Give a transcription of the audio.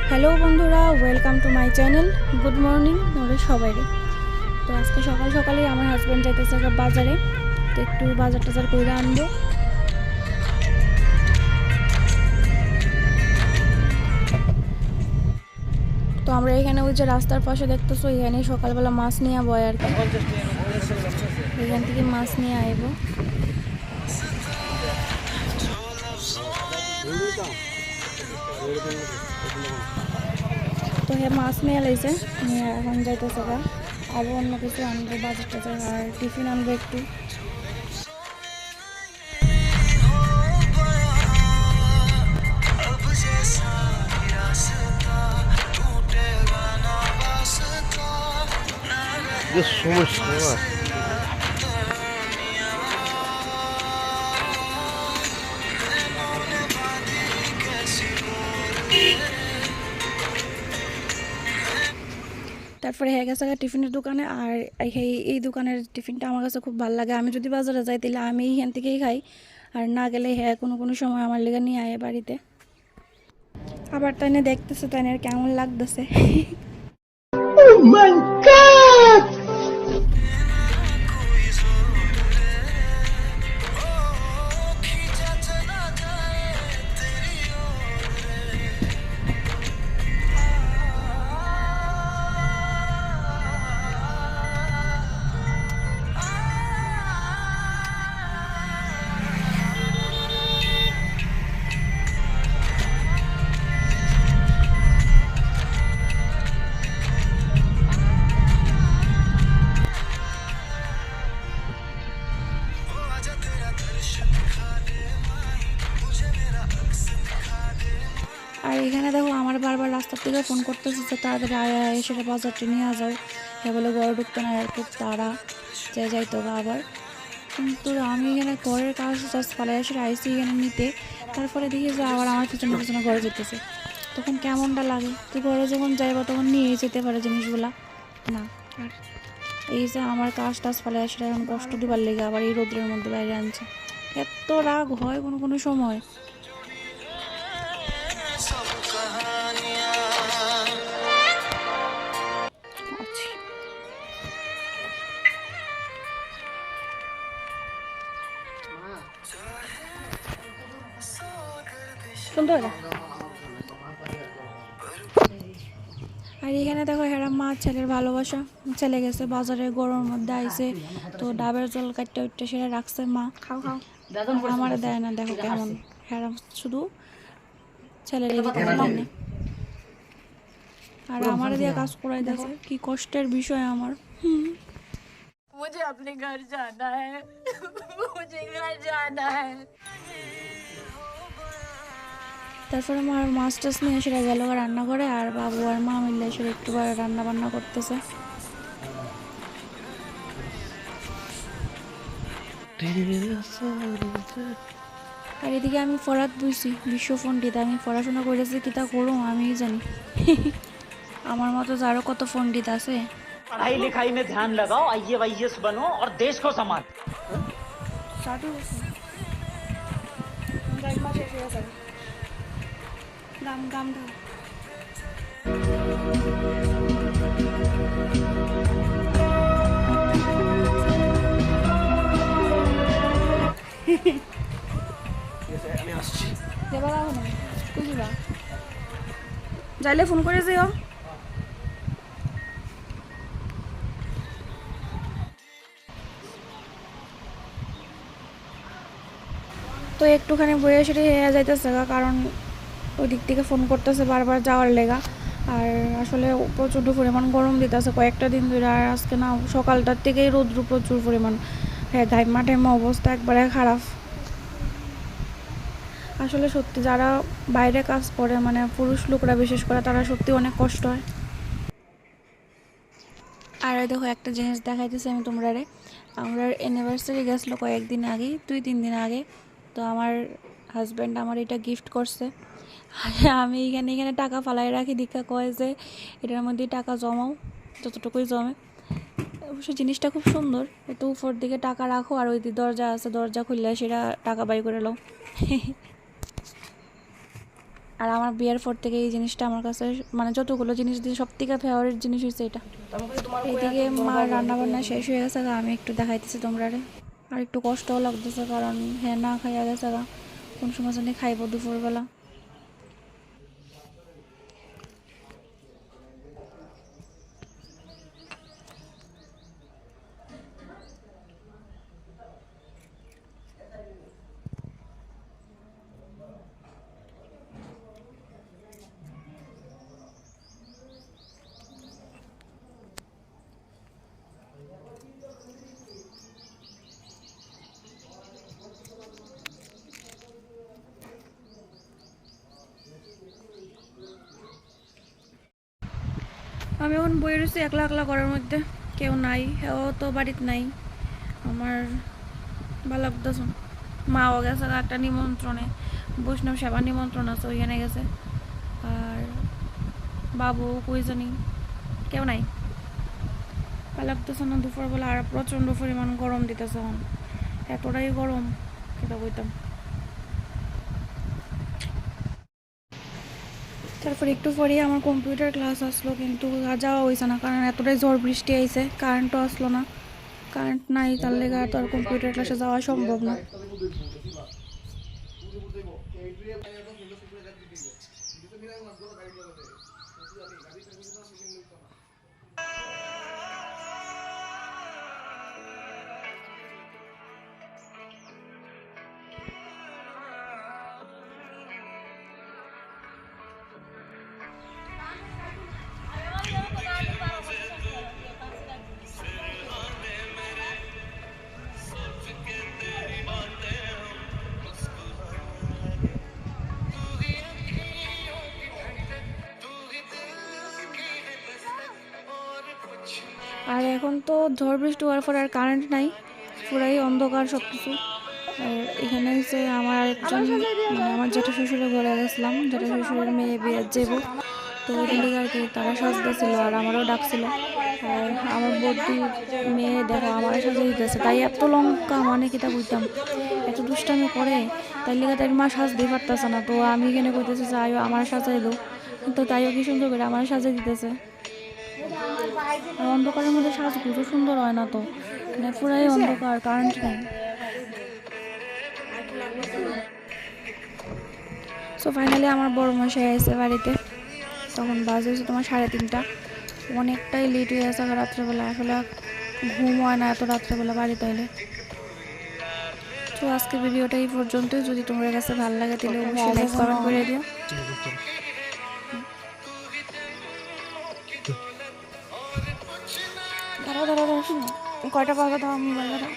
Hello বন্ধুরা, welcome to my channel. Good morning তোমরা সবাইরে। তো আজকে সকাল সকালেই আমার হাজব্যান্ড যাইতেছে বাজারে, তো একটু বাজার টাজার করে আনবো। তো আমরা এখানে ওই যে রাস্তার পাশে দেখতেছো, এখানে সকালবেলা মাছ নিয়ে বয় আর কি, এখান থেকে মাছ নিয়ে আইব। তো হ্যাঁ, মাছ নিয়ে লাইছে, নিয়ে এখন যাইতেছে গা। আরও অন্য কিছু আনবো, বাজার টাজার আর টিফিন আনবো একটু। সমস্যা তারপরে হয়ে গেছে টিফিনের দোকানে। আর এই দোকানের টিফিনটা আমার কাছে খুব ভালো লাগে। আমি যদি বাজারে যাই তাহলে আমি এইখান থেকেই খাই, আর না গেলে হ্যাঁ কোনো কোনো সময় আমার লেগে নিয়ে আয় বাড়িতে। আবার তাইনে দেখতেছে তাইনে কেমন লাগতেছে। আর এখানে দেখো আমার বারবার রাস্তার থেকে ফোন করতেছে যে তাড়াতাড়ি আয় সেটা বাজারটা নিয়ে যাও। হ্যাঁ বলে ঘরে ঢুকতো না, আর খুব তাড়া যে যাইতো আবার। কিন্তু আমি এখানে ঘরের কাজ জাস্ট পালাই এসে আইসি এখানে নিতে, তারপরে দেখি যে আবার আমার পিছনে পিছনে ঘরে যেতেছে। তখন কেমনটা লাগে, তুই ঘরে যখন যাইবা তখন নিয়ে যেতে পারে জিনিসগুলা না। আর এই যে আমার কাজ টাজ পালাই আসলে এখন কষ্ট দিবার লেগে আবার এই রোদ্রের মধ্যে বাইরে আনছে, এত রাগ হয় কোনো কোনো সময়। শুনতে হয় না। আর এখানে দেখো হেরা মা ছেলের ভালোবাসা, ছেলে গেছে বাজারে গরমের মধ্যে আইছে, তো ডাবের জল কাটতে উঠতে সেটা রাখছে মা। খাও খাও, আমার দেয় না। দেখো কেমন হেরা শুধু ছেলের এদিকে দেয়। আর আমার দিয়ে কাজ করাই দিয়েছে, কি কষ্টের বিষয় আমার। मुझे अपने घर जाना है मुझे घर जाना है। তারপরে আমার মাছ টাছ নিয়ে সেটা গেল রান্না করে, আর বাবু আর মা মিললে সেটা একটু রান্না বান্না করতেছে। আর এদিকে আমি ফরাত বইছি বিশ্ব পণ্ডিত, আমি পড়াশোনা করেছি কি তা করুম আমি জানি। আমার মতো আরো কত পণ্ডিত আছে। पढ़ाई लिखाई में ध्यान लगाओ, आईएएस बनो और देश को संभालो। গাম গাম ধাও। যাইলে ফোন করে যেও। তো একটুখানি বইয়ে সেটা হয়ে যাইতেছে, কারণ ওই দিক থেকে ফোন করতেছে বারবার যাওয়ার লেগা। আর আসলে প্রচণ্ড পরিমাণ গরম দিতেছে কয়েকটা দিন ধরে, আর আজকে না সকালটার থেকেই রৌদ্র প্রচুর পরিমাণ। হ্যাঁ, ঘাইমা ঠাইমা অবস্থা একবারে খারাপ। আসলে সত্যি যারা বাইরে কাজ করে, মানে পুরুষ লোকরা বিশেষ করে, তারা সত্যি অনেক কষ্ট হয়। আর দেখো একটা জিনিস দেখাইতেছি আমি তোমরা রে, আমরা অ্যানিভার্সারি গেছিলো কয়েকদিন আগেই, 2-3 দিন আগে। তো আমার হাজব্যান্ড আমার এটা গিফট করছে। আমি এখানে টাকা ফালাই রাখি, দীক্ষা কয় যে এটার মধ্যে টাকা জমাও, যতটুকুই জমে। অবশ্য জিনিসটা খুব সুন্দর, একটু উপর দিকে টাকা রাখো, আর ওই দরজা আছে, দরজা খুললে সেটা টাকা বাই করে নাও। আর আমার বিয়ের পর থেকে এই জিনিসটা আমার কাছে মানে যতগুলো জিনিস দিয়ে সব থেকে ফেভারিট জিনিস হয়েছে এটা। এইদিকে মা রান্না বান্না শেষ হয়ে গেছে, আমি একটু দেখাইতেছি তোমরা। আর একটু কষ্টও লাগতেছে কারণ হ্যাঁ না খাইয়া গেছে, কোন সময় জানি খাইব দুপুরবেলা। আমি এখন বই রয়েছি একলা একলা ঘরের মধ্যে, কেউ নাই, হেও তো বাড়িতে নাই। আমার ভালো লাগতেছে। মাও গেছে একটা নিমন্ত্রণে, বৈষ্ণব সেবা নিমন্ত্রণ আছে, ওইখানে গেছে। আর বাবু কই জানি, কেউ নাই, ভালো লাগতেছে না দুপুরবেলা। আর প্রচণ্ড পরিমাণ গরম দিতেছে এখন, এতটাই গরম সেটা বইতাম। তারপর একটু পরেই আমার কম্পিউটার ক্লাস আসলো, কিন্তু যাওয়া হয়েছে না কারণ এতটাই ঝড় বৃষ্টি আইছে, কারেন্টও আসলো না। কারেন্ট নাই, তার লেগে তো আর কম্পিউটার ক্লাসে যাওয়া সম্ভব না। আর এখন তো ঝড় বৃষ্টি হওয়ার পর আর কারেন্ট নাই, পুরাই অন্ধকার সব কিছু। আর এখানে হচ্ছে আমার আরেকজন মানে আমার জেঠা শ্বশুরের ঘরে গেছিলাম, জেঠা শ্বশুরের মেয়ে বিয়ে যাবো, তো ওইখান থেকে আর কি তারা সাজতেছিল আর আমারও ডাকছিল। আর আমার বৌদি মেয়ে দেখো আমার সাজে দিতেছে, তাই এত লঙ্কা মানে কিতা বুঝতাম এত দুষ্টামি করে, তাই লেগে তাই মা সাজতেই পারতেছে না। তো আমি এখানে কইতেছি যে আয়ো আমার সাজাইলো, তো তাইও কি সুন্দর করে আমার সাজিয়ে দিতেছে। আর অন্ধকারের মধ্যে সাজগুলো সুন্দর হয় না, তো মানে পুরাই অন্ধকার, কারেন্ট নেই। সো ফাইনালি আমার বড় মশাই এসে বাড়িতে, তখন বাজে হচ্ছে তোমার 3:30। অনেকটাই লেট হয়ে গেছে রাত্রেবেলা, আসলে ঘুম হয় না এত রাত্রেবেলা বাড়িতে এলে। তো আজকে ভিডিওটা এই পর্যন্তই, যদি তোমার কাছে ভালো লাগে তাহলে অবশ্যই লাইক কমেন্ট করে দিও। দাঁড়াও দাঁড়াও দাঁড়াও, শুনো কয়টা বাজে, দাও মোবাইল দাঁড়াও।